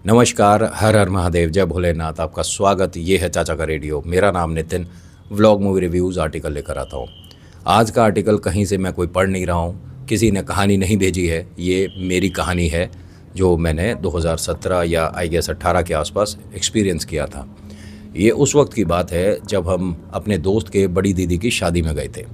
नमस्कार, हर हर महादेव, जय भोलेनाथ। आपका स्वागत। ये है चाचा का रेडियो। मेरा नाम Nitin. Vlog, movie reviews, article लेकर आता हूँ। आज का आर्टिकल कहीं से मैं कोई पढ़ नहीं रहा हूँ, किसी ने कहानी नहीं भेजी है। ये मेरी कहानी है जो मैंने 2017 या आई गेस 18 के आसपास एक्सपीरियंस किया था। ये उस वक्त की बात है जब हम अपने दोस्त के बड़ी दीदी की शादी में गए थे।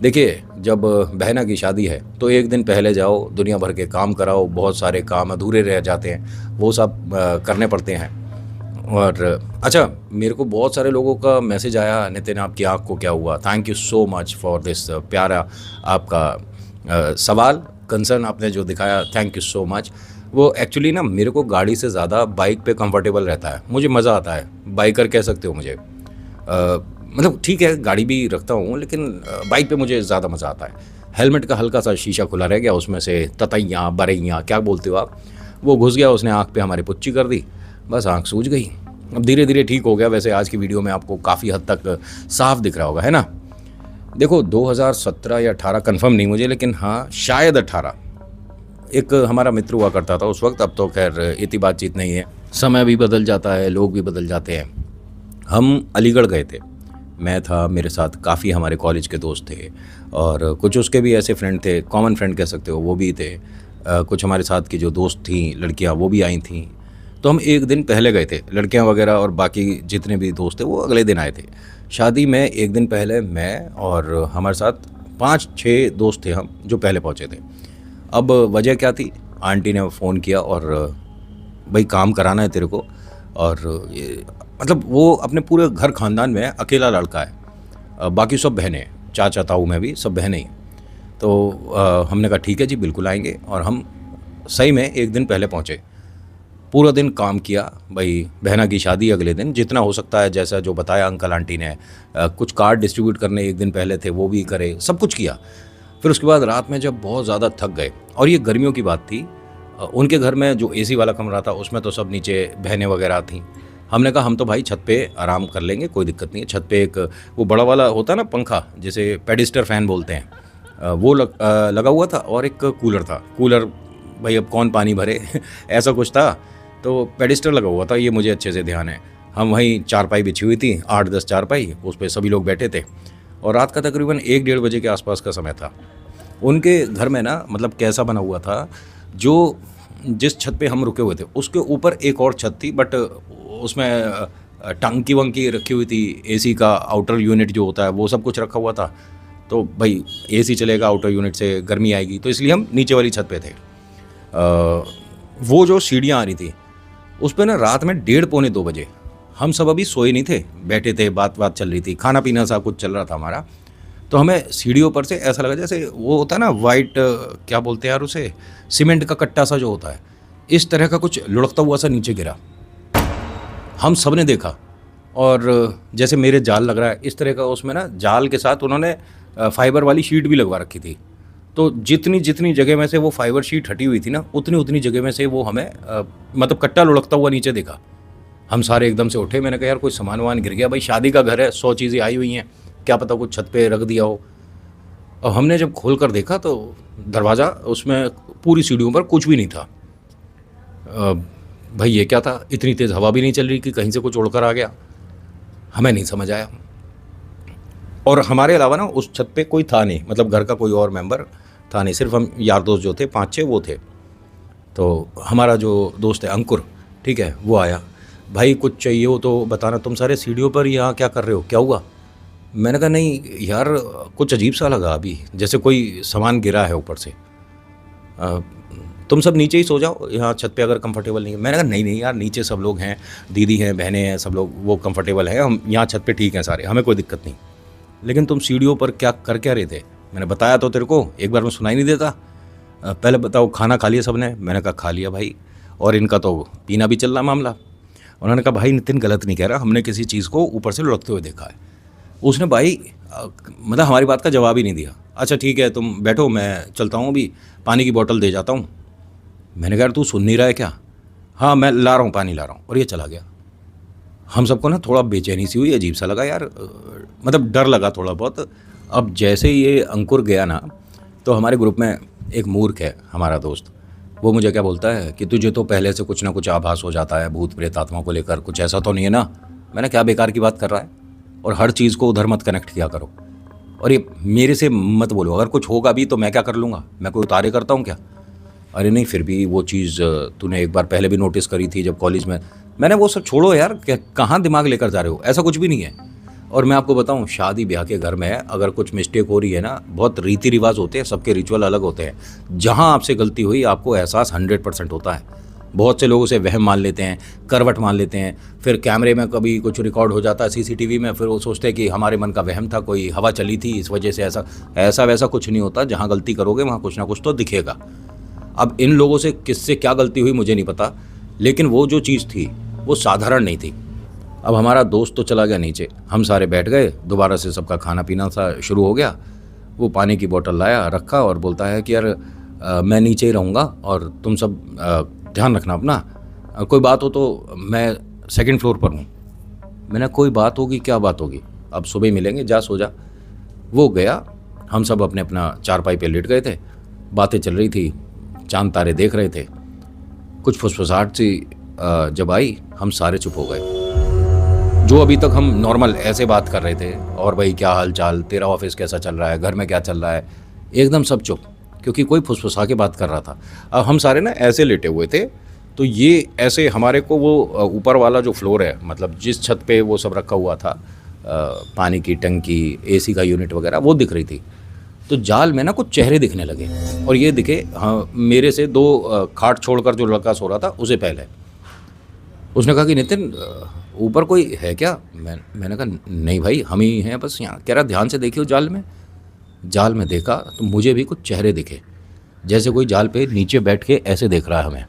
देखिए, जब बहना की शादी है तो एक दिन पहले जाओ, दुनिया भर के काम कराओ, बहुत सारे काम अधूरे रह जाते हैं, वो सब करने पड़ते हैं। और अच्छा, मेरे को बहुत सारे लोगों का मैसेज आया, नितिन आपकी आँख को क्या हुआ। Thank you so much for this प्यारा आपका सवाल, कंसर्न आपने जो दिखाया, थैंक यू सो मच। वो एक्चुअली ना मेरे को गाड़ी से ज़्यादा बाइक पे कंफर्टेबल रहता है, मुझे मज़ा आता है। बाइकर कह सकते हो मुझे। मतलब ठीक है, गाड़ी भी रखता हूँ, लेकिन बाइक पे मुझे ज़्यादा मज़ा आता है। हेलमेट का हल्का सा शीशा खुला रह गया, उसमें से ततैयाँ बरैयाँ क्या बोलते हो आप, वो घुस गया, उसने आँख पे हमारे पुच्ची कर दी, बस आँख सूज गई। अब धीरे धीरे ठीक हो गया। वैसे आज की वीडियो में आपको काफ़ी हद तक साफ दिख रहा होगा, है ना। देखो 2017 या 18 कन्फर्म नहीं मुझे, लेकिन हाँ शायद 18, एक हमारा मित्र हुआ करता था उस वक्त। अब तो खैर इतनी बातचीत नहीं है, समय भी बदल जाता है, लोग भी बदल जाते हैं। हम अलीगढ़ गए थे, मैं था, मेरे साथ काफ़ी हमारे कॉलेज के दोस्त थे और कुछ उसके भी ऐसे फ्रेंड थे, कॉमन फ्रेंड कह सकते हो, वो भी थे। कुछ हमारे साथ की जो दोस्त थीं लड़कियां, वो भी आई थीं। तो हम एक दिन पहले गए थे, लड़कियां वगैरह और बाकी जितने भी दोस्त थे वो अगले दिन आए थे। शादी में एक दिन पहले मैं और हमारे साथ 5-6 दोस्त थे हम जो पहले पहुँचे थे। अब वजह क्या थी, आंटी ने फ़ोन किया और भाई काम कराना है तेरे को। और ये मतलब वो अपने पूरे घर ख़ानदान में अकेला लड़का है, बाकी सब बहनें, चाचा ताऊ में भी सब बहनें ही। तो हमने कहा ठीक है जी, बिल्कुल आएंगे। और हम सही में एक दिन पहले पहुँचे, पूरा दिन काम किया। भाई बहना की शादी अगले दिन, जितना हो सकता है, जैसा जो बताया अंकल आंटी ने, कुछ कार्ड डिस्ट्रीब्यूट करने एक दिन पहले थे, वो भी करे, सब कुछ किया। फिर उसके बाद रात में जब बहुत ज़्यादा थक गए, और ये गर्मियों की बात थी, उनके घर में जो एसी वाला कमरा था उसमें तो सब नीचे बहनें वगैरह थीं। हमने कहा हम तो भाई छत पे आराम कर लेंगे, कोई दिक्कत नहीं है। छत पे एक वो बड़ा वाला होता है ना पंखा, जिसे पेडिस्टर फ़ैन बोलते हैं, वो लगा हुआ था, और एक कूलर था। कूलर भाई अब कौन पानी भरे ऐसा कुछ था, तो पेडिस्टर लगा हुआ था, ये मुझे अच्छे से ध्यान है। हम वहीं चारपाई बिछी हुई थी, 8-10 चारपाई, उस पर सभी लोग बैठे थे। और रात का तकरीबन 1-1:30 बजे के आसपास का समय था। उनके घर में ना, मतलब कैसा बना हुआ था, जो जिस छत पे हम रुके हुए थे उसके ऊपर एक और छत थी, बट उसमें टंकी वंकी रखी हुई थी, एसी का आउटर यूनिट जो होता है वो सब कुछ रखा हुआ था। तो भाई एसी चलेगा, आउटर यूनिट से गर्मी आएगी, तो इसलिए हम नीचे वाली छत पे थे। वो जो सीढ़ियाँ आ रही थी उस पर ना रात में 1:30-2 बजे, हम सब अभी सोए नहीं थे, बैठे थे, बात चल रही थी, खाना पीना सा कुछ चल रहा था हमारा। तो हमें सीढ़ियों पर से ऐसा लगा जैसे वो होता है ना वाइट, क्या बोलते हैं यार उसे, सीमेंट का कट्टा सा जो होता है, इस तरह का कुछ लुढ़कता हुआ सा नीचे गिरा। हम सब ने देखा, और जैसे मेरे जाल लग रहा है इस तरह का, उसमें ना जाल के साथ उन्होंने फाइबर वाली शीट भी लगवा रखी थी। तो जितनी जितनी जगह में से वो फाइबर शीट हटी हुई थी ना, उतनी उतनी जगह में से वो हमें मतलब कट्टा लुढ़कता हुआ नीचे दिखा। हम सारे एकदम से उठे, मैंने कहा यार कोई सामान वामान गिर गया, भाई शादी का घर है, 100 चीज़ें आई हुई हैं, क्या पता कुछ छत पे रख दिया हो। और हमने जब खोल कर देखा तो दरवाज़ा, उसमें पूरी सीढ़ियों पर कुछ भी नहीं था। भाई ये क्या था, इतनी तेज़ हवा भी नहीं चल रही कि कहीं से कुछ उड़कर आ गया, हमें नहीं समझ आया। और हमारे अलावा ना उस छत पे कोई था नहीं, मतलब घर का कोई और मेंबर था नहीं, सिर्फ हम यार दोस्त जो थे 5-6 वो थे। तो हमारा जो दोस्त है अंकुर, ठीक है, वो आया, भाई कुछ चाहिए हो तो बताना, तुम सारे सीढ़ियों पर यहाँ क्या कर रहे हो, क्या हुआ। मैंने कहा नहीं यार, कुछ अजीब सा लगा अभी, जैसे कोई सामान गिरा है ऊपर से। तुम सब नीचे ही सो जाओ, यहाँ छत पे अगर कंफर्टेबल नहीं है। मैंने कहा नहीं नहीं यार, नीचे सब लोग हैं, दीदी हैं, बहनें हैं, सब लोग वो कंफर्टेबल हैं, हम यहाँ छत पे ठीक हैं सारे, हमें कोई दिक्कत नहीं। लेकिन तुम सीढ़ियों पर क्या कर क्या रहे थे। मैंने बताया तो तेरे को, एक बार में सुनाई नहीं देता। पहले बताओ खाना खा लिया सबने। मैंने कहा खा लिया भाई, और इनका तो पीना भी चल रहा मामला। उन्होंने कहा भाई नितिन गलत नहीं कह रहा, हमने किसी चीज़ को ऊपर से लुढ़कते हुए देखा है। उसने भाई मतलब हमारी बात का जवाब ही नहीं दिया। अच्छा ठीक है तुम बैठो, मैं चलता हूँ, अभी पानी की बोतल दे जाता हूँ। मैंने कहा यार तू सुन नहीं रहा है क्या। हाँ मैं ला रहा हूँ, पानी ला रहा हूँ, और ये चला गया। हम सबको ना थोड़ा बेचैनी सी हुई, अजीब सा लगा यार, मतलब डर लगा थोड़ा बहुत। अब जैसे ये अंकुर गया ना, तो हमारे ग्रुप में एक मूर्ख है हमारा दोस्त, वो मुझे क्या बोलता है कि तुझे तो पहले से कुछ ना कुछ आभास हो जाता है भूत प्रेत आत्मा को लेकर, कुछ ऐसा तो नहीं है ना। मैंने क्या बेकार की बात कर रहा है, और हर चीज़ को उधर मत कनेक्ट किया करो, और ये मेरे से मत बोलो, अगर कुछ होगा भी तो मैं क्या कर लूँगा, मैं कोई उतारे करता हूँ क्या। अरे नहीं, फिर भी वो चीज़ तूने एक बार पहले भी नोटिस करी थी जब कॉलेज में। मैंने वो सब छोड़ो यार, कहाँ दिमाग लेकर जा रहे हो, ऐसा कुछ भी नहीं है। और मैं आपको बताऊं, शादी ब्याह के घर में अगर कुछ मिस्टेक हो रही है ना, बहुत रीति रिवाज होते हैं, सबके रिचुअल अलग होते हैं। जहां आपसे गलती हुई आपको एहसास 100% होता है। बहुत से लोग उसे वहम मान लेते हैं, करवट मान लेते हैं, फिर कैमरे में कभी कुछ रिकॉर्ड हो जाता है सीसीटीवी में, फिर वो सोचते हैं कि हमारे मन का वहम था, कोई हवा चली थी इस वजह से ऐसा वैसा कुछ नहीं होता। जहाँ गलती करोगे वहाँ कुछ ना कुछ तो दिखेगा। अब इन लोगों से किससे क्या गलती हुई मुझे नहीं पता, लेकिन वो जो चीज़ थी वो साधारण नहीं थी। अब हमारा दोस्त तो चला गया नीचे, हम सारे बैठ गए, दोबारा से सबका खाना पीना सा शुरू हो गया। वो पानी की बोतल लाया, रखा और बोलता है कि यार मैं नीचे ही रहूँगा और तुम सब ध्यान रखना अपना, कोई बात हो तो मैं सेकंड फ्लोर पर हूँ। मैंने कोई बात होगी, क्या बात होगी, अब सुबह मिलेंगे, जा सो जा। वो गया, हम सब अपने अपना चारपाई पे लेट गए थे, बातें चल रही थी, चांद तारे देख रहे थे। कुछ फुसफुसाहट सी जब आई, हम सारे चुप हो गए। जो अभी तक हम नॉर्मल ऐसे बात कर रहे थे, और भाई क्या हाल चाल, तेरा ऑफिस कैसा चल रहा है, घर में क्या चल रहा है, एकदम सब चुप, क्योंकि कोई फुसफुसा के बात कर रहा था। अब हम सारे ना ऐसे लेटे हुए थे, तो ये ऐसे हमारे को वो ऊपर वाला जो फ्लोर है, मतलब जिस छत पे वो सब रखा हुआ था, पानी की टंकी, एसी का यूनिट वगैरह, वो दिख रही थी। तो जाल में ना कुछ चेहरे दिखने लगे, और ये दिखे हाँ मेरे से 2 खाट छोड़कर जो लड़का सो रहा था उसे पहले। उसने कहा कि नितिन ऊपर कोई है क्या। मैंने कहा नहीं भाई, हम ही हैं बस यहाँ। कह रहा ध्यान से देखियो जाल में। जाल में देखा तो मुझे भी कुछ चेहरे दिखे, जैसे कोई जाल पे नीचे बैठ के ऐसे देख रहा है हमें।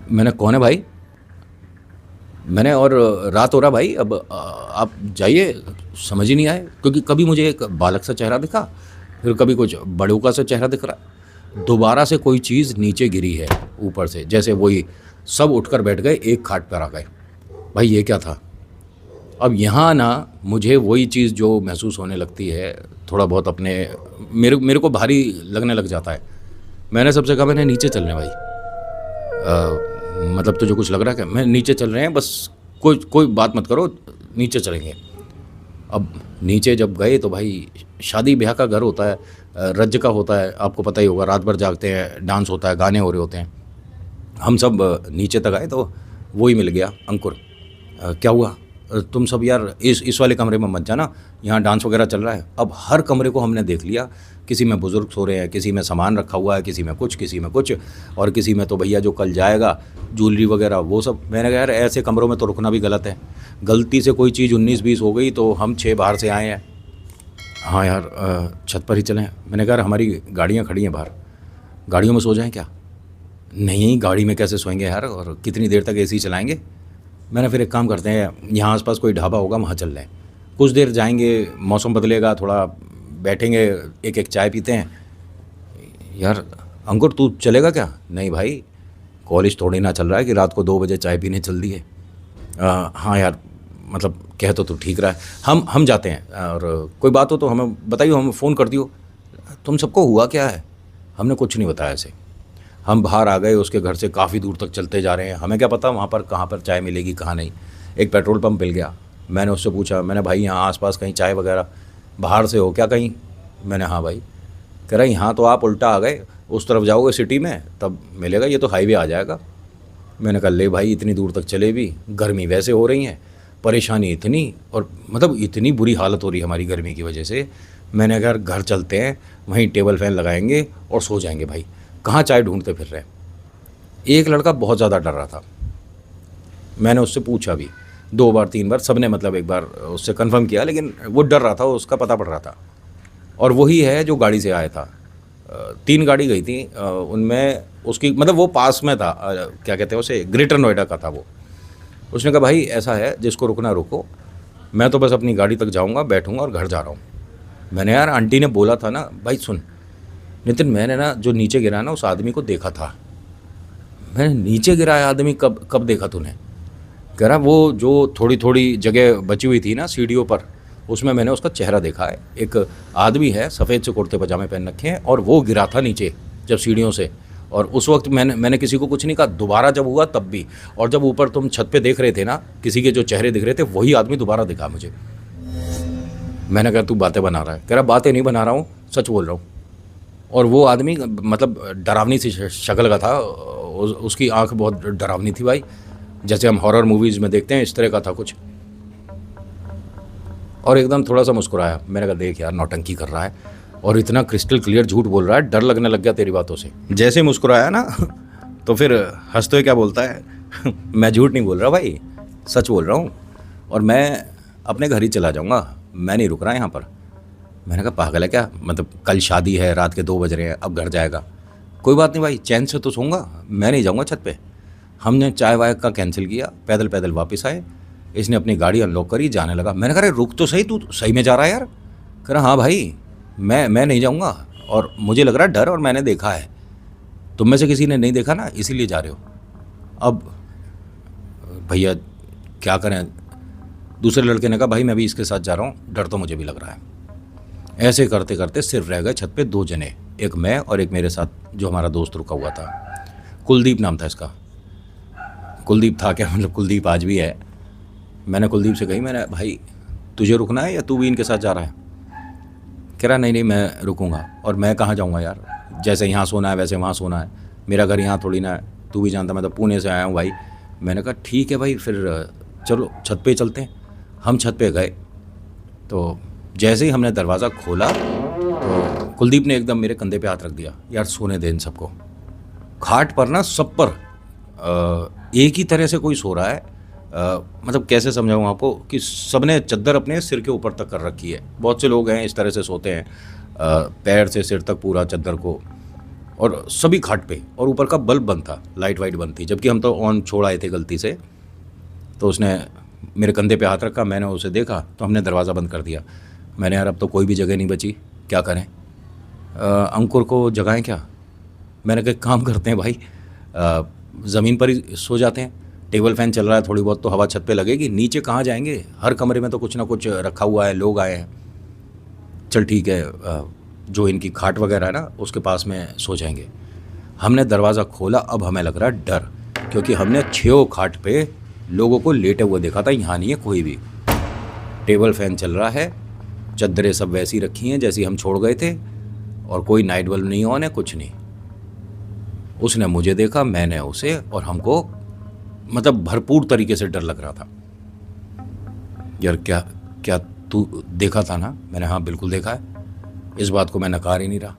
मैंने कौन है भाई, मैंने और रात हो रहा भाई, अब आप जाइए। समझ ही नहीं आए, क्योंकि कभी मुझे एक बालक सा चेहरा दिखा, फिर कभी कुछ बड़ूका सा चेहरा दिख रहा, दोबारा से कोई चीज़ नीचे गिरी है ऊपर से, जैसे वही सब उठकर बैठ गए, एक खाट पर आ गए। भाई ये क्या था। अब यहाँ ना मुझे वही चीज़ जो महसूस होने लगती है, थोड़ा बहुत अपने मेरे को भारी लगने लग जाता है। मैंने सबसे कहा मैंने नीचे चलने भाई, मतलब तुझे कुछ लग रहा है क्या। मैं नीचे चल रहे हैं बस, कोई बात मत करो, नीचे चलेंगे। अब नीचे जब गए तो भाई शादी ब्याह का घर होता है, रज्ज का होता है, आपको पता ही होगा, रात भर जागते हैं, डांस होता है, गाने हो रहे होते हैं। हम सब नीचे तक आए तो वो ही मिल गया, अंकुर क्या हुआ, तुम सब यार इस वाले कमरे में मत जाना, यहाँ डांस वगैरह चल रहा है। अब हर कमरे को हमने देख लिया, किसी में बुज़ुर्ग सो रहे हैं, किसी में सामान रखा हुआ है, किसी में कुछ, और किसी में तो भैया जो कल जाएगा ज्वेलरी वगैरह वो सब। मैंने कहा यार ऐसे कमरों में तो रुकना भी गलत है, गलती से कोई चीज़ 19-20 हो गई तो हम 6 बाहर से आए हैं। हाँ यार छत पर ही चलें। मैंने कहा हमारी गाड़ियाँ खड़ी हैं बाहर, गाड़ियों में सो जाएं क्या। नहीं गाड़ी में कैसे सोएंगे यार, और कितनी देर तक एसी चलाएंगे। मैंने फिर एक काम करते हैं, यहाँ आसपास कोई ढाबा होगा वहाँ चल रहे हैं, कुछ देर जाएंगे, मौसम बदलेगा, थोड़ा बैठेंगे, एक चाय पीते हैं। यार अंकुर तू चलेगा क्या। नहीं भाई कॉलेज थोड़ी ना चल रहा है कि रात को 2 बजे चाय पीने चल दी है। हाँ यार मतलब कह तो तू ठीक रहा है, हम जाते हैं, और कोई बात हो तो हमें बताइए, हमें फ़ोन कर दियो। तुम सबको हुआ क्या है। हमने कुछ नहीं बताया ऐसे। हम बाहर आ गए, उसके घर से काफ़ी दूर तक चलते जा रहे हैं, हमें क्या पता वहाँ पर कहाँ पर चाय मिलेगी कहाँ नहीं। एक पेट्रोल पंप मिल गया, मैंने उससे पूछा, मैंने भाई यहाँ आसपास कहीं चाय वगैरह, बाहर से हो क्या कहीं। मैंने हाँ भाई। कह रहा यहाँ तो आप उल्टा आ गए, उस तरफ जाओगे सिटी में तब मिलेगा, ये तो हाईवे आ जाएगा। मैंने कहा ले भाई इतनी दूर तक चले भी, गर्मी वैसे हो रही है, परेशानी इतनी, और मतलब इतनी बुरी हालत हो रही है हमारी गर्मी की वजह से। मैंने कहा घर चलते हैं, वहीं टेबल फैन लगाएंगे और सो जाएंगे भाई, कहाँ चाय ढूंढते फिर रहे। एक लड़का बहुत ज़्यादा डर रहा था, मैंने उससे पूछा भी 2 बार 3 बार, सबने मतलब एक बार उससे कंफर्म किया, लेकिन वो डर रहा था, उसका पता पड़ रहा था। और वही है जो गाड़ी से आया था, 3 गाड़ी गई थी, उनमें उसकी मतलब वो पास में था, क्या कहते हैं उसे, ग्रेटर नोएडा का था वो। उसने कहा भाई ऐसा है, जिसको रुकना रुको, मैं तो बस अपनी गाड़ी तक जाऊँगा, बैठूँगा और घर जा रहा हूँ। मैंने यार आंटी ने बोला था ना। भाई सुन नितिन, मैंने ना जो नीचे गिरा ना उस आदमी को देखा था। मैंने नीचे गिराया आदमी कब देखा तूने। कह रहा वो जो थोड़ी थोड़ी जगह बची हुई थी ना सीढ़ियों पर, उसमें मैंने उसका चेहरा देखा है। एक आदमी है, सफ़ेद से कुर्ते पजामे पहन रखे हैं, और वो गिरा था नीचे जब सीढ़ियों से, और उस वक्त मैंने किसी को कुछ नहीं कहा। दोबारा जब हुआ तब भी, और जब ऊपर तुम छत पे देख रहे थे ना, किसी के जो चेहरे दिख रहे थे, वही आदमी दोबारा दिखा मुझे। मैंने कहा तू बातें बना रहा है? कह रहा बातें नहीं बना रहा हूँ, सच बोल रहा हूँ। और वो आदमी मतलब डरावनी सी शक्ल का था, उसकी आंख बहुत डरावनी थी भाई, जैसे हम हॉरर मूवीज़ में देखते हैं, इस तरह का था कुछ। और एकदम थोड़ा सा मुस्कुराया। मैंने कहा देख यार, नौटंकी कर रहा है और इतना क्रिस्टल क्लियर झूठ बोल रहा है, डर लगने लग गया तेरी बातों से। जैसे मुस्कुराया ना तो फिर हंसते हुए क्या बोलता है मैं झूठ नहीं बोल रहा भाई, सच बोल रहा हूँ, और मैं अपने घर ही चला जाऊँगा, मैं नहीं रुक रहा यहाँ पर। मैंने कहा पागल है क्या, मतलब कल शादी है, रात के 2 बज रहे हैं, अब घर जाएगा? कोई बात नहीं भाई, चैन से तो सोऊंगा, मैं नहीं जाऊँगा छत पे। हमने चाय वाय का कैंसिल किया, पैदल पैदल वापस आए। इसने अपनी गाड़ी अनलॉक करी, जाने लगा। मैंने कहा रुक तो सही, तू सही में जा रहा है यार? कह रहा हाँ भाई, मैं नहीं जाऊँगा, और मुझे लग रहा है डर, और मैंने देखा है, तुम में से किसी ने नहीं देखा ना, इसीलिए जा रहे हो। अब भैया क्या करें? दूसरे लड़के ने कहा भाई मैं भी इसके साथ जा रहा हूँ, डर तो मुझे भी लग रहा है। ऐसे करते करते सिर्फ रह गए छत पे 2 जने, एक मैं और एक मेरे साथ जो हमारा दोस्त रुका हुआ था, कुलदीप नाम था इसका। कुलदीप था क्या, मतलब कुलदीप आज भी है। मैंने कुलदीप से कही, मैंने भाई तुझे रुकना है या तू भी इनके साथ जा रहा है? कह रहा नहीं मैं रुकूंगा। और मैं कहाँ जाऊँगा यार, जैसे यहाँ सोना है वैसे वहाँ सोना है, मेरा घर यहाँ थोड़ी ना है, तू भी जानता मैं तो पुणे से आया हूँ भाई। मैंने कहा ठीक है भाई, फिर चलो छत पे चलते हैं। हम छत पे गए, तो जैसे ही हमने दरवाज़ा खोला तो कुलदीप ने एकदम मेरे कंधे पे हाथ रख दिया। यार सोने दे इन सबको। खाट पर ना सब पर एक ही तरह से कोई सो रहा है, मतलब कैसे समझाऊँ आपको कि सबने चद्दर अपने सिर के ऊपर तक कर रखी है। बहुत से लोग हैं इस तरह से सोते हैं, पैर से सिर तक पूरा चद्दर को, और सभी खाट पे, और ऊपर का बल्ब बंद था, लाइट वाइट बंद थी, जबकि हम तो ऑन छोड़ आए थे गलती से। तो उसने मेरे कंधे पे हाथ रखा, मैंने उसे देखा तो हमने दरवाज़ा बंद कर दिया। मैंने यार अब तो कोई भी जगह नहीं बची, क्या करें? अंकुर को जगाएं क्या? मैंने कहा काम करते हैं भाई, ज़मीन पर ही सो जाते हैं, टेबल फैन चल रहा है, थोड़ी बहुत तो हवा छत पे लगेगी, नीचे कहाँ जाएंगे? हर कमरे में तो कुछ ना कुछ रखा हुआ है, लोग आए हैं। चल ठीक है, जो इनकी खाट वगैरह है ना उसके पास में सो जाएंगे। हमने दरवाज़ा खोला, अब हमें लग रहा है डर, क्योंकि हमने 6 खाट पे लोगों को लेटे हुए देखा था, यहाँ नहीं है कोई भी। टेबल फैन चल रहा है, चद्दरें सब वैसी रखी हैं जैसी हम छोड़ गए थे, और कोई नाइट बल्ब नहीं ऑन है, कुछ नहीं। उसने मुझे देखा, मैंने उसे, और हमको मतलब भरपूर तरीके से डर लग रहा था। यार क्या तू देखा था ना? मैंने हाँ बिल्कुल देखा है, इस बात को मैं नकार ही नहीं रहा।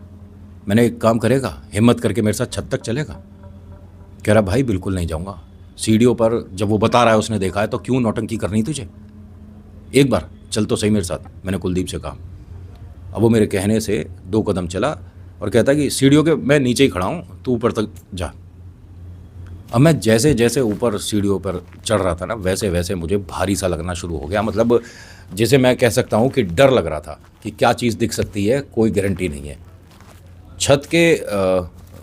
मैंने एक काम करेगा, हिम्मत करके मेरे साथ छत तक चलेगा? कह रहा भाई बिल्कुल नहीं जाऊँगा। सीढ़ियों पर जब वो बता रहा है उसने देखा है, तो क्यों नौटंकी करनी तुझे? एक बार चल तो सही मेरे साथ, मैंने कुलदीप से कहा। अब वो मेरे कहने से 2 कदम चला और कहता कि सीढ़ियों के मैं नीचे ही खड़ा हूँ, तू ऊपर तक जा। अब मैं जैसे जैसे ऊपर सीढ़ियों पर चढ़ रहा था ना, वैसे वैसे मुझे भारी सा लगना शुरू हो गया। मतलब जैसे मैं कह सकता हूँ कि डर लग रहा था कि क्या चीज़ दिख सकती है, कोई गारंटी नहीं है। छत के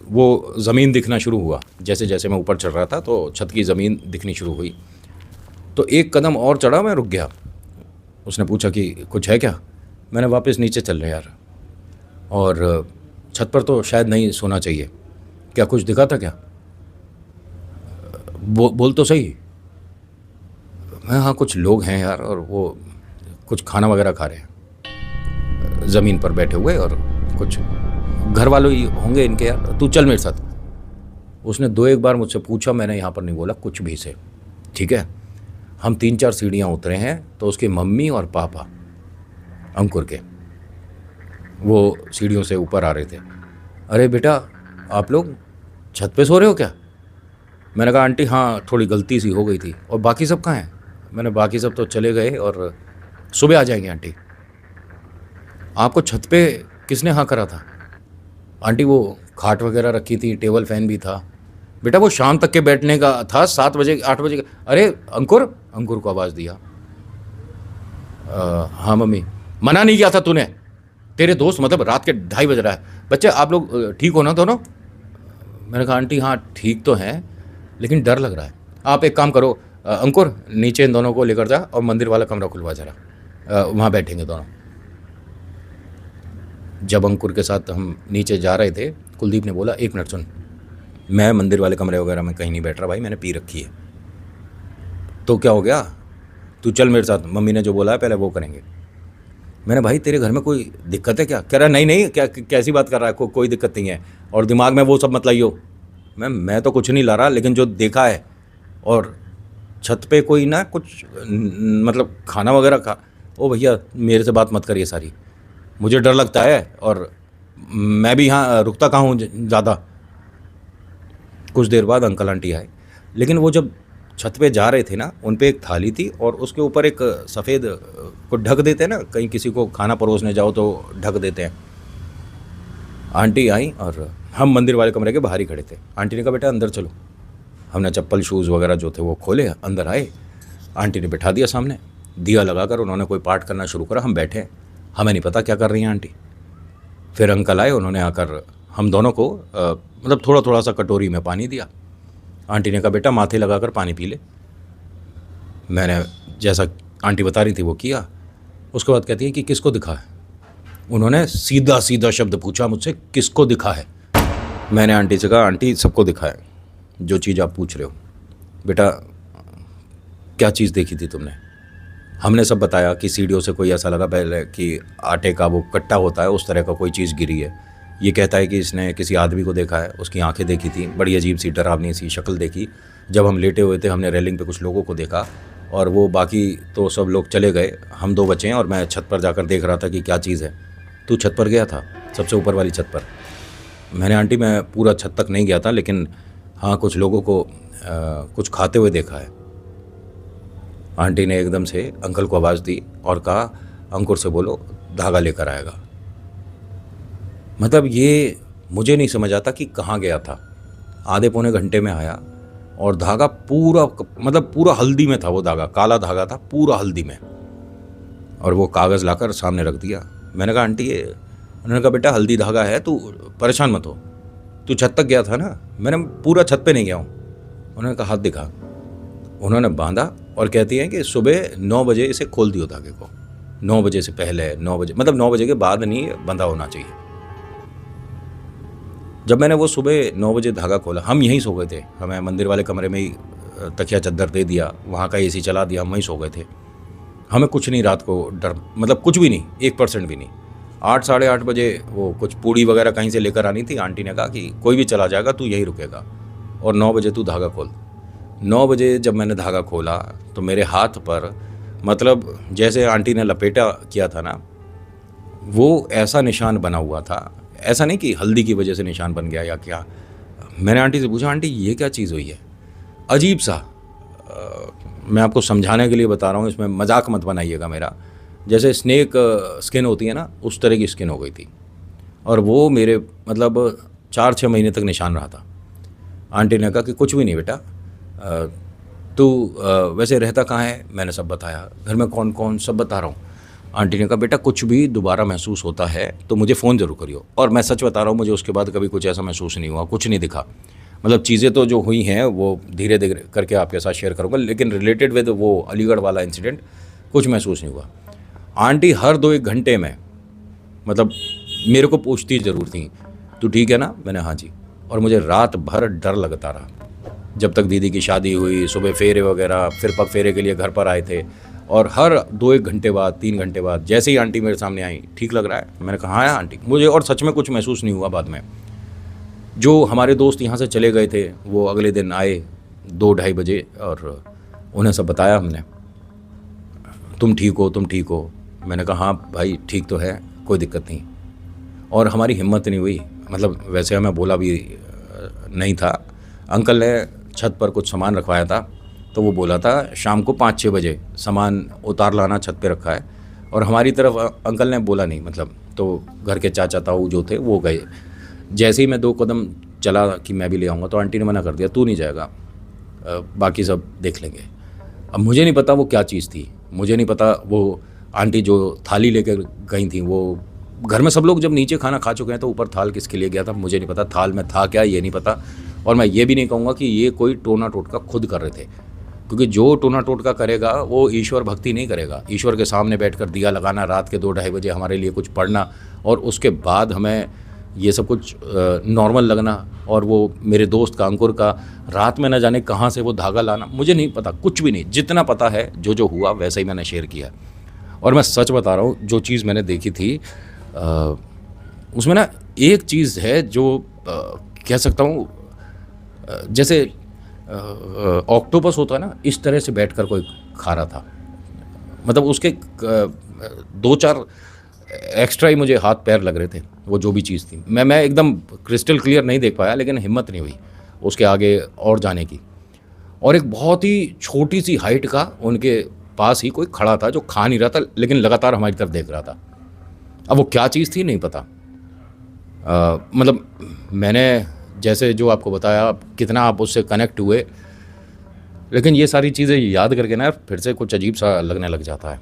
वो ज़मीन दिखना शुरू हुआ, जैसे जैसे मैं ऊपर चढ़ रहा था तो छत की ज़मीन दिखनी शुरू हुई। तो 1 कदम और चढ़ा, मैं रुक गया। उसने पूछा कि कुछ है क्या? मैंने वापस नीचे चल रहे यार, और छत पर तो शायद नहीं सोना चाहिए। क्या कुछ दिखा था क्या? बोल तो सही। मैं हाँ कुछ लोग हैं यार, और वो कुछ खाना वगैरह खा रहे हैं ज़मीन पर बैठे हुए, और कुछ घर वालों ही होंगे इनके यार, तू चल मेरे साथ। उसने 2-1 बार मुझसे पूछा, मैंने यहाँ पर नहीं बोला कुछ भी से। ठीक है, हम 3-4 सीढ़ियाँ उतरे हैं तो उसकी मम्मी और पापा अंकुर के वो सीढ़ियों से ऊपर आ रहे थे। अरे बेटा आप लोग छत पे सो रहे हो क्या? मैंने कहा आंटी हाँ थोड़ी गलती सी हो गई थी। और बाकी सब कहाँ हैं? मैंने बाकी सब तो चले गए और सुबह आ जाएंगे आंटी। आपको छत पे किसने हाँ करा था? आंटी वो खाट वगैरह रखी थी, टेबल फैन भी था। बेटा वो शाम तक के बैठने का था, 7 बजे 8 बजे का। अरे अंकुर को आवाज़ दिया। हाँ मम्मी। मना नहीं किया था तूने? तेरे दोस्त मतलब रात के 2:30 बज रहा है। बच्चे आप लोग ठीक हो ना दोनों? मैंने कहा आंटी हाँ ठीक तो हैं, लेकिन डर लग रहा है। आप एक काम करो अंकुर, नीचे इन दोनों को लेकर जा और मंदिर वाला कमरा खुलवा जरा, वहाँ बैठेंगे दोनों। जब अंकुर के साथ हम नीचे जा रहे थे, कुलदीप ने बोला 1 मिनट सुन। मैं मंदिर वाले कमरे वगैरह में कहीं नहीं बैठ रहा भाई, मैंने पी रखी है। तो क्या हो गया, तू चल मेरे साथ, मम्मी ने जो बोला है पहले वो करेंगे। मैंने भाई तेरे घर में कोई दिक्कत है क्या? कह रहा नहीं नहीं, क्या कैसी बात कर रहा है, कोई दिक्कत नहीं है, और दिमाग में वो सब मत लाइयो। मैं तो कुछ नहीं ला रहा, लेकिन जो देखा है, और छत पे कोई ना कुछ मतलब खाना वगैरह खा। ओ भैया मेरे से बात मत करिए सारी, मुझे डर लगता है, और मैं भी यहाँ रुकता कहाँ हूँ ज़्यादा। कुछ देर बाद अंकल आंटी आए, लेकिन वो जब छत पे जा रहे थे ना, उन पे एक थाली थी और उसके ऊपर एक सफ़ेद को ढक देते हैं ना, कहीं किसी को खाना परोसने जाओ तो ढक देते हैं। आंटी आई और हम मंदिर वाले कमरे के बाहर ही खड़े थे। आंटी ने कहा बेटा अंदर चलो। हमने चप्पल शूज़ वगैरह जो थे वो खोले, अंदर आए, आंटी ने बिठा दिया सामने, दिया लगाकर उन्होंने कोई पाठ करना शुरू करा। हम बैठे, हमें नहीं पता क्या कर रही हैं आंटी। फिर अंकल आए, उन्होंने आकर हम दोनों को मतलब थोड़ा थोड़ा सा कटोरी में पानी दिया। आंटी ने कहा बेटा माथे लगाकर पानी पी ले। मैंने जैसा आंटी बता रही थी वो किया। उसके बाद कहती है कि किसको दिखा है? उन्होंने सीधा सीधा शब्द पूछा मुझसे, किसको दिखा है? मैंने आंटी से कहा आंटी सबको दिखा है, जो चीज़ आप पूछ रहे हो। बेटा क्या चीज़ देखी थी तुमने? हमने सब बताया कि सीढ़ियों से कोई ऐसा लगा पहले कि आटे का वो कट्टा होता है उस तरह का कोई चीज़ गिरी है। ये कहता है कि इसने किसी आदमी को देखा है, उसकी आंखें देखी थी, बड़ी अजीब सी डरावनी सी शक्ल देखी। जब हम लेटे हुए थे हमने रेलिंग पे कुछ लोगों को देखा, और वो बाकी तो सब लोग चले गए, हम दो बचे हैं, और मैं छत पर जाकर देख रहा था कि क्या चीज़ है। तू छत पर गया था, सबसे ऊपर वाली छत पर? मैंने आंटी मैं पूरा छत तक नहीं गया था, लेकिन हाँ कुछ लोगों को कुछ खाते हुए देखा है। आंटी ने एकदम से अंकल को आवाज़ दी और कहा अंकुर से बोलो धागा लेकर आएगा। मतलब ये मुझे नहीं समझ आता कि कहाँ गया था। आधे पौने घंटे में आया और धागा पूरा मतलब पूरा हल्दी में था, वो धागा काला धागा था पूरा हल्दी में, और वो कागज़ लाकर सामने रख दिया। मैंने कहा आंटी ये, उन्होंने कहा बेटा हल्दी धागा है, तू परेशान मत हो, तू छत तक गया था ना? मैंने पूरा छत पे नहीं गया हूँ। उन्होंने कहा हाथ दिखा। उन्होंने बांधा और कहती हैं कि सुबह 9 बजे इसे खोल दियो धागे को, 9 बजे से पहले, 9 बजे मतलब 9 बजे के बाद नहीं बंधा होना चाहिए। जब मैंने वो सुबह 9 बजे धागा खोला, हम यहीं सो गए थे, हमें मंदिर वाले कमरे में ही तकिया चद्दर दे दिया, वहाँ का एसी चला दिया, हम वहीं सो गए थे। हमें कुछ नहीं रात को डर, मतलब कुछ भी नहीं, 1% भी नहीं। 8 साढ़े 8 बजे वो कुछ पूड़ी वगैरह कहीं से लेकर आनी थी। आंटी ने कहा कि कोई भी चला जाएगा, तू यहीं रुकेगा, और 9 बजे तू धागा खोल। 9 बजे जब मैंने धागा खोला तो मेरे हाथ पर मतलब जैसे आंटी ने लपेटा किया था ना, वो ऐसा निशान बना हुआ था। ऐसा नहीं कि हल्दी की वजह से निशान बन गया या क्या। मैंने आंटी से पूछा आंटी ये क्या चीज़ हुई है? अजीब सा, मैं आपको समझाने के लिए बता रहा हूँ, इसमें मजाक मत बनाइएगा मेरा। जैसे स्नेक स्किन होती है ना, उस तरह की स्किन हो गई थी, और वो मेरे मतलब 4-6 महीने तक निशान रहा था। आंटी ने कहा कि कुछ भी नहीं बेटा, तू वैसे रहता कहाँ है? मैंने सब बताया, घर में कौन कौन, सब बता रहा हूँ। आंटी ने कहा बेटा कुछ भी दोबारा महसूस होता है तो मुझे फ़ोन ज़रूर करियो। और मैं सच बता रहा हूँ, मुझे उसके बाद कभी कुछ ऐसा महसूस नहीं हुआ, कुछ नहीं दिखा। मतलब चीज़ें तो जो हुई हैं वो धीरे धीरे करके आपके साथ शेयर करूँगा, लेकिन रिलेटेड विद वो अलीगढ़ वाला इंसिडेंट कुछ महसूस नहीं हुआ। आंटी हर 2-1 घंटे में मतलब मेरे को पूछती ज़रूर थी, तू ठीक है ना? मैंने हाँ जी। और मुझे रात भर डर लगता रहा, जब तक दीदी की शादी हुई, सुबह फेरे वगैरह, फिर पग फेरे के लिए घर पर आए थे, और हर 2-1 घंटे बाद, 3 घंटे बाद जैसे ही आंटी मेरे सामने आई, ठीक लग रहा है? मैंने कहा हाँ आंटी, मुझे और सच में कुछ महसूस नहीं हुआ। बाद में जो हमारे दोस्त यहाँ से चले गए थे वो अगले दिन आए 2-2:30 बजे, और उन्हें सब बताया हमने, तुम ठीक हो, तुम ठीक हो? मैंने कहा हाँ भाई ठीक तो है, कोई दिक्कत नहीं। और हमारी हिम्मत नहीं हुई, मतलब वैसे हमें बोला भी नहीं था। अंकल ने छत पर कुछ सामान रखवाया था, तो वो बोला था शाम को 5-6 बजे सामान उतार लाना, छत पे रखा है। और हमारी तरफ अंकल ने बोला नहीं, मतलब तो घर के चाचा ताऊ जो थे वो गए। जैसे ही मैं 2 कदम चला कि मैं भी ले आऊँगा, तो आंटी ने मना कर दिया, तू नहीं जाएगा, बाकी सब देख लेंगे। अब मुझे नहीं पता वो क्या चीज़ थी, मुझे नहीं पता। वो आंटी जो थाली लेकर गई थी, वो घर में सब लोग जब नीचे खाना खा चुके हैं तो ऊपर थाल किसके लिए गया था मुझे नहीं पता, थाल में था क्या ये नहीं पता। और मैं ये भी नहीं कहूँगा कि ये कोई टोना टोटका खुद कर रहे थे, क्योंकि जो टोना टोटका करेगा वो ईश्वर भक्ति नहीं करेगा। ईश्वर के सामने बैठकर दिया लगाना, रात के 2-2:30 बजे हमारे लिए कुछ पढ़ना, और उसके बाद हमें ये सब कुछ नॉर्मल लगना, और वो मेरे दोस्त का अंकुर का रात में न जाने कहाँ से वो धागा लाना, मुझे नहीं पता, कुछ भी नहीं। जितना पता है जो हुआ वैसे ही मैंने शेयर किया। और मैं सच बता रहा हूँ, जो चीज़ मैंने देखी थी उसमें ना एक चीज़ है जो कह सकता हूँ, जैसे ऑक्टोपस होता है ना, इस तरह से बैठकर कोई खा रहा था। मतलब उसके 2-4 एक्स्ट्रा ही मुझे हाथ पैर लग रहे थे, वो जो भी चीज़ थी। मैं एकदम क्रिस्टल क्लियर नहीं देख पाया, लेकिन हिम्मत नहीं हुई उसके आगे और जाने की। और एक बहुत ही छोटी सी हाइट का उनके पास ही कोई खड़ा था जो खा नहीं रहा था, लेकिन लगातार हमारी तरफ देख रहा था। अब वो क्या चीज़ थी नहीं पता। मतलब मैंने जैसे जो आपको बताया, कितना आप उससे कनेक्ट हुए, लेकिन ये सारी चीज़ें याद करके ना फिर से कुछ अजीब सा लगने लग जाता है।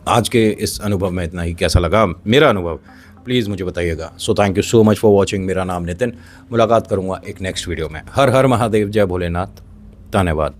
आज के इस अनुभव में इतना ही। कैसा लगा मेरा अनुभव, प्लीज़ मुझे बताइएगा। So thank you so much for watching. मेरा नाम नितिन। मुलाकात करूँगा एक नेक्स्ट वीडियो में। हर हर महादेव, जय भोलेनाथ, धन्यवाद।